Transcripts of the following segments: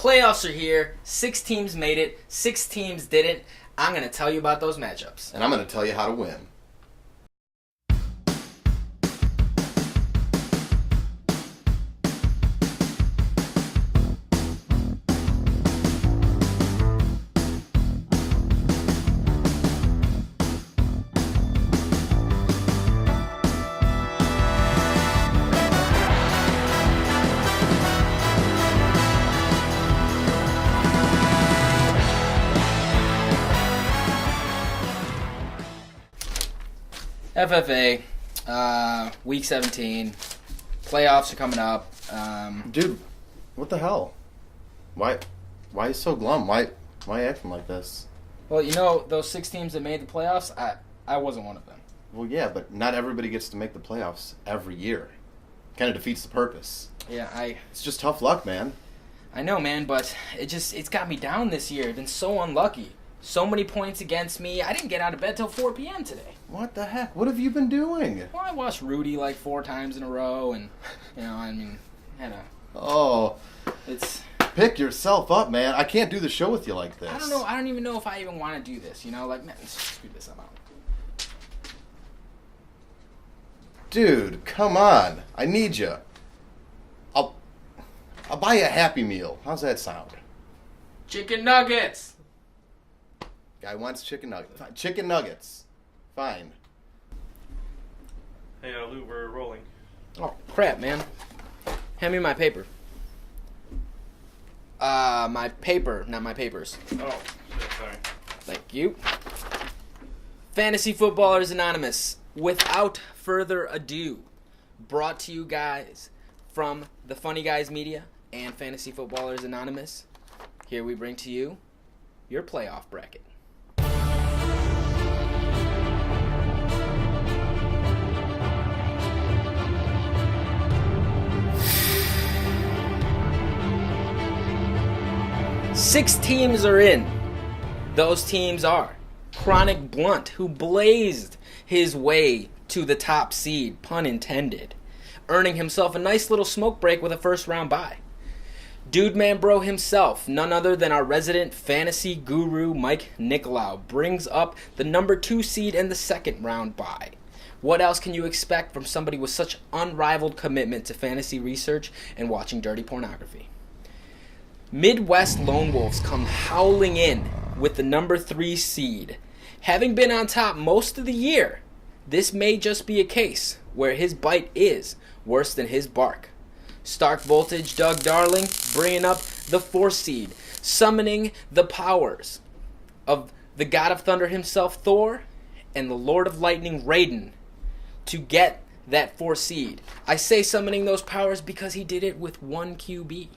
Playoffs are here. 6 teams made it. 6 teams didn't. I'm going to tell you about those matchups. And I'm going to tell you how to win. FFA, Week 17. Playoffs are coming up. Dude, what the hell? Why are you so glum? Why acting like this? Well, you know, those 6 teams that made the playoffs, I wasn't one of them. Well, yeah, but not everybody gets to make the playoffs every year. Kind of defeats the purpose. Yeah, It's just tough luck, man. I know, man, but it's got me down this year. I've been so unlucky. So many points against me. I didn't get out of bed till 4 p.m. today. What the heck? What have you been doing? Well, I watched Rudy like 4 times in a row, and, you know, I mean, Oh. it's... Pick yourself up, man. I can't do the show with you like this. I don't know. I don't even know if I even want to do this, you know? Like, man, screw this, I'm out. Dude, come on. I need you. I'll buy you a Happy Meal. How's that sound? Chicken nuggets! Guy wants chicken nuggets. Fine. Chicken nuggets. Fine. Hey, Lou, we're rolling. Oh, crap, man. Hand me my paper. My paper, not my papers. Oh, shit, sorry. Thank you. Fantasy Footballers Anonymous, without further ado, brought to you guys from the Funny Guys Media and Fantasy Footballers Anonymous, here we bring to you your playoff bracket. Six teams are in. Those teams are Chronic Blunt, who blazed his way to the top seed, pun intended, earning himself a nice little smoke break with a first-round bye. Dude Man Bro himself, none other than our resident fantasy guru Mike Nicolau, brings up the number 2 seed and the second-round bye. What else can you expect from somebody with such unrivaled commitment to fantasy research and watching dirty pornography? Midwest Lone Wolves come howling in with the number 3 seed. Having been on top most of the year, this may just be a case where his bite is worse than his bark. Stark Voltage Doug Darling bringing up the 4 seed, summoning the powers of the God of Thunder himself, Thor, and the Lord of Lightning, Raiden, to get that 4 seed. I say summoning those powers because he did it with 1 QB.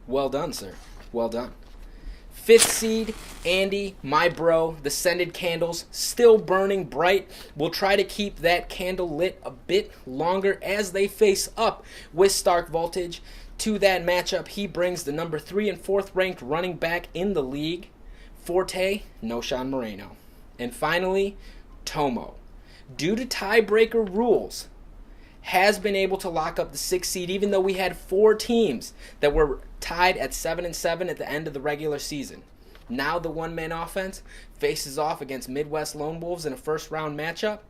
Well done, sir. Well done. 5th seed, Andy, my bro, the scented candles, still burning bright. We'll try to keep that candle lit a bit longer as they face up with Stark Voltage. To that matchup, he brings the number 3 and 4th ranked running back in the league, Forte, no Sean Moreno. And finally, Tomo. Due to tiebreaker rules, has been able to lock up the 6th seed, even though we had 4 teams that were tied at 7-7 at the end of the regular season. Now the one-man offense faces off against Midwest Lone Wolves in a first-round matchup.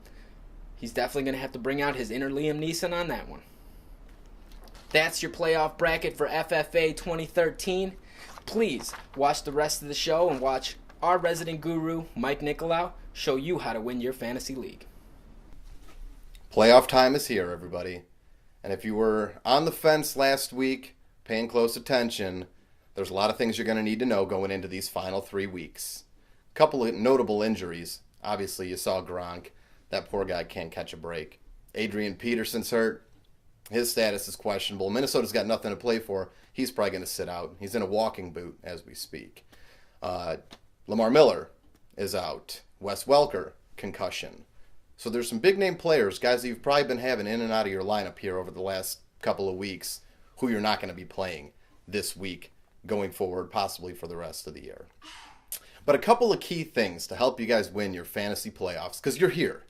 He's definitely going to have to bring out his inner Liam Neeson on that one. That's your playoff bracket for FFA 2013. Please watch the rest of the show and watch our resident guru, Mike Nicolau, show you how to win your fantasy league. Playoff time is here, everybody. And if you were on the fence last week, paying close attention, there's a lot of things you're going to need to know going into these final 3 weeks. A couple of notable injuries. Obviously, you saw Gronk. That poor guy can't catch a break. Adrian Peterson's hurt. His status is questionable. Minnesota's got nothing to play for. He's probably going to sit out. He's in a walking boot as we speak. Lamar Miller is out. Wes Welker, concussion. So there's some big-name players, guys that you've probably been having in and out of your lineup here over the last couple of weeks, who you're not going to be playing this week going forward, possibly for the rest of the year. But a couple of key things to help you guys win your fantasy playoffs, because you're here.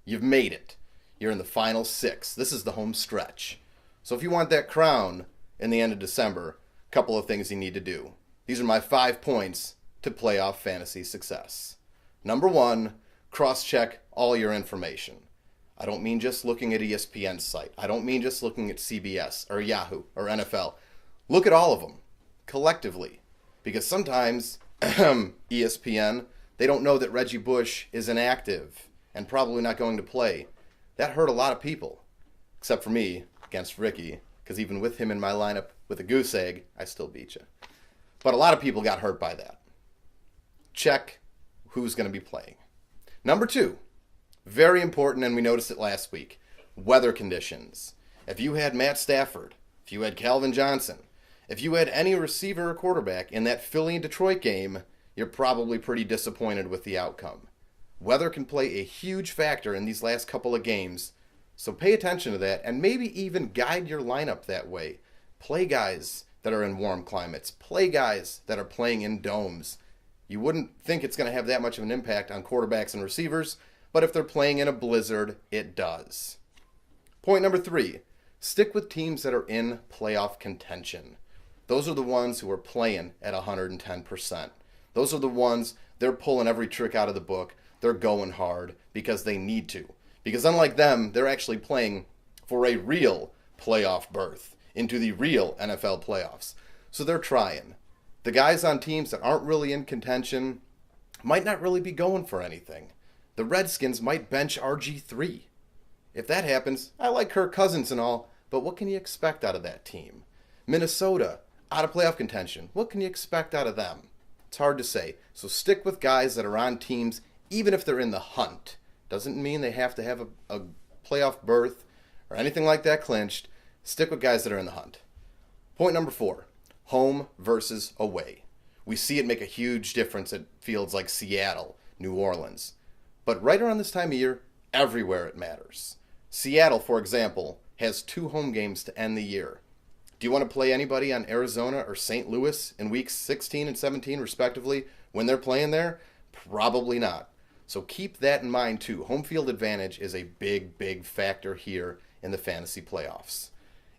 You've made it. You're in the final 6. This is the home stretch. So if you want that crown in the end of December, a couple of things you need to do. These are my 5 points to playoff fantasy success. Number 1, cross-check all your information. I don't mean just looking at ESPN's site. I don't mean just looking at CBS or Yahoo or NFL. Look at all of them collectively, because sometimes ESPN, they don't know that Reggie Bush is inactive and probably not going to play. That hurt a lot of people, except for me against Ricky, because even with him in my lineup with a goose egg, I still beat you. But a lot of people got hurt by that. Check who's going to be playing. Number 2, very important, and we noticed it last week, weather conditions. If you had Matt Stafford, if you had Calvin Johnson, if you had any receiver or quarterback in that Philly and Detroit game, you're probably pretty disappointed with the outcome. Weather can play a huge factor in these last couple of games, so pay attention to that and maybe even guide your lineup that way. Play guys that are in warm climates. Play guys that are playing in domes. You wouldn't think it's going to have that much of an impact on quarterbacks and receivers, but if they're playing in a blizzard, it does. Point number 3, stick with teams that are in playoff contention. Those are the ones who are playing at 110%. Those are the ones, they're pulling every trick out of the book. They're going hard because they need to. Because unlike them, they're actually playing for a real playoff berth into the real NFL playoffs. So they're trying. The guys on teams that aren't really in contention might not really be going for anything. The Redskins might bench RG3. If that happens, I like Kirk Cousins and all, but what can you expect out of that team? Minnesota, out of playoff contention. What can you expect out of them? It's hard to say. So stick with guys that are on teams, even if they're in the hunt. Doesn't mean they have to have a playoff berth or anything like that clinched. Stick with guys that are in the hunt. Point number 4, home versus away. We see it make a huge difference at fields like Seattle, New Orleans. But right around this time of year, everywhere it matters. Seattle, for example, has 2 home games to end the year. Do you want to play anybody on Arizona or St. Louis in weeks 16 and 17, respectively, when they're playing there? Probably not. So keep that in mind, too. Home field advantage is a big, big factor here in the fantasy playoffs.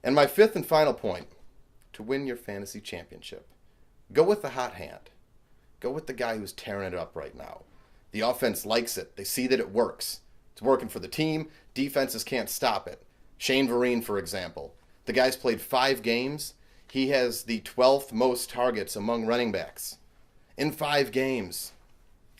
And my 5th and final point, to win your fantasy championship, go with the hot hand. Go with the guy who's tearing it up right now. The offense likes it. They see that it works. It's working for the team. Defenses can't stop it. Shane Vereen, for example. The guy's played 5 games. He has the 12th most targets among running backs in 5 games.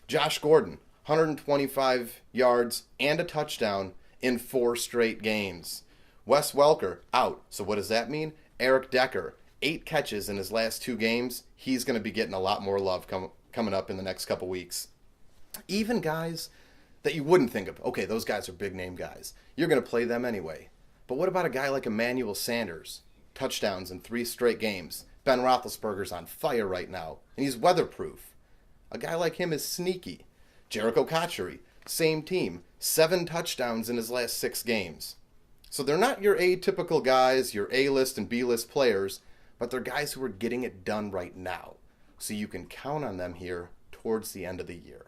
Josh Gordon, 125 yards and a touchdown in 4 straight games. Wes Welker, out. So what does that mean? Eric Decker, 8 catches in his last 2 games. He's going to be getting a lot more love coming up in the next couple weeks. Even guys that you wouldn't think of. Okay, those guys are big name guys. You're going to play them anyway. But what about a guy like Emmanuel Sanders? Touchdowns in 3 straight games. Ben Roethlisberger's on fire right now, and he's weatherproof. A guy like him is sneaky. Jericho Cotchery, same team. 7 touchdowns in his last 6 games. So they're not your atypical guys, your A-list and B-list players, but they're guys who are getting it done right now. So you can count on them here towards the end of the year.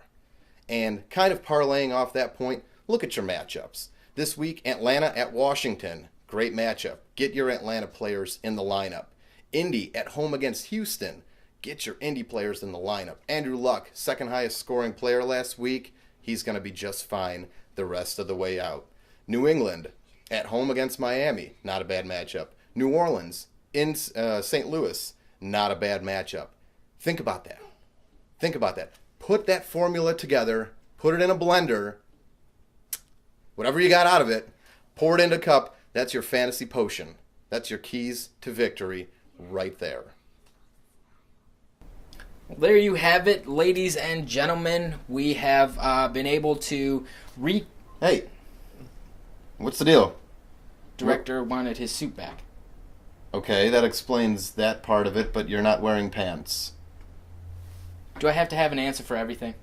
And kind of parlaying off that point, look at your matchups. This week, Atlanta at Washington. Great matchup. Get your Atlanta players in the lineup. Indy at home against Houston. Get your Indy players in the lineup. Andrew Luck, second highest scoring player last week. He's going to be just fine the rest of the way out. New England at home against Miami. Not a bad matchup. New Orleans in St. Louis. Not a bad matchup. Think about that. Think about that. Put that formula together. Put it in a blender. Whatever you got out of it, pour it into a cup. That's your fantasy potion. That's your keys to victory right there. Well, there you have it, ladies and gentlemen. We have been able to Hey, what's the deal? Director wanted his suit back. Okay, that explains that part of it, but you're not wearing pants. Do I have to have an answer for everything?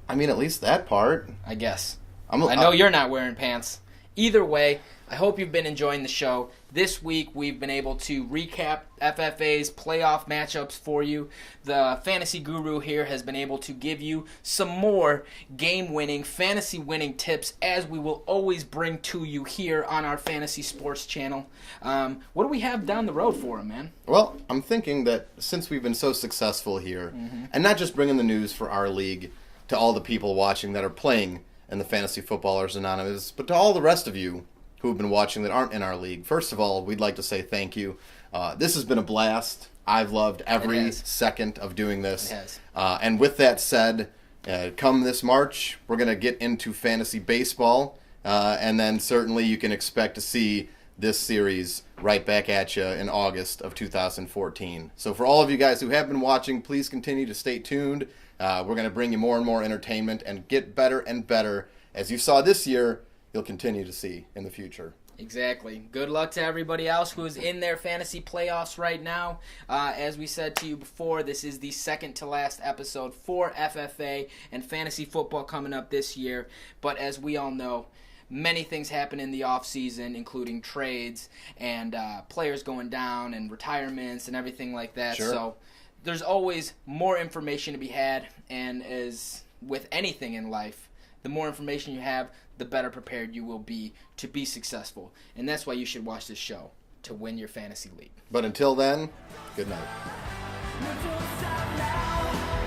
I mean, at least that part. I guess. I know you're not wearing pants, Either way, I hope you've been enjoying the show. This week, we've been able to recap FFA's playoff matchups for you. The fantasy guru here has been able to give you some more game-winning, fantasy-winning tips, as we will always bring to you here on our Fantasy Sports channel. What do we have down the road for him, man? Well, I'm thinking that since we've been so successful here, and not just bringing the news for our league to all the people watching that are playing in the Fantasy Footballers Anonymous, but to all the rest of you who have been watching that aren't in our league, first of all, we'd like to say thank you. This has been a blast. I've loved every second of doing this. It has. And with that said, come this March, we're going to get into fantasy baseball, and then certainly you can expect to see this series right back at you in August of 2014. So for all of you guys who have been watching, please continue to stay tuned. We're going to bring you more and more entertainment and get better and better. As you saw this year, you'll continue to see in the future. Exactly. Good luck to everybody else who is in their fantasy playoffs right now. As we said to you before, this is the second to last episode for FFA and fantasy football coming up this year. But as we all know, many things happen in the offseason, including trades and players going down and retirements and everything like that. Sure. So there's always more information to be had, and as with anything in life, the more information you have, the better prepared you will be to be successful. And that's why you should watch this show, to win your fantasy league. But until then, good night. Don't stop now.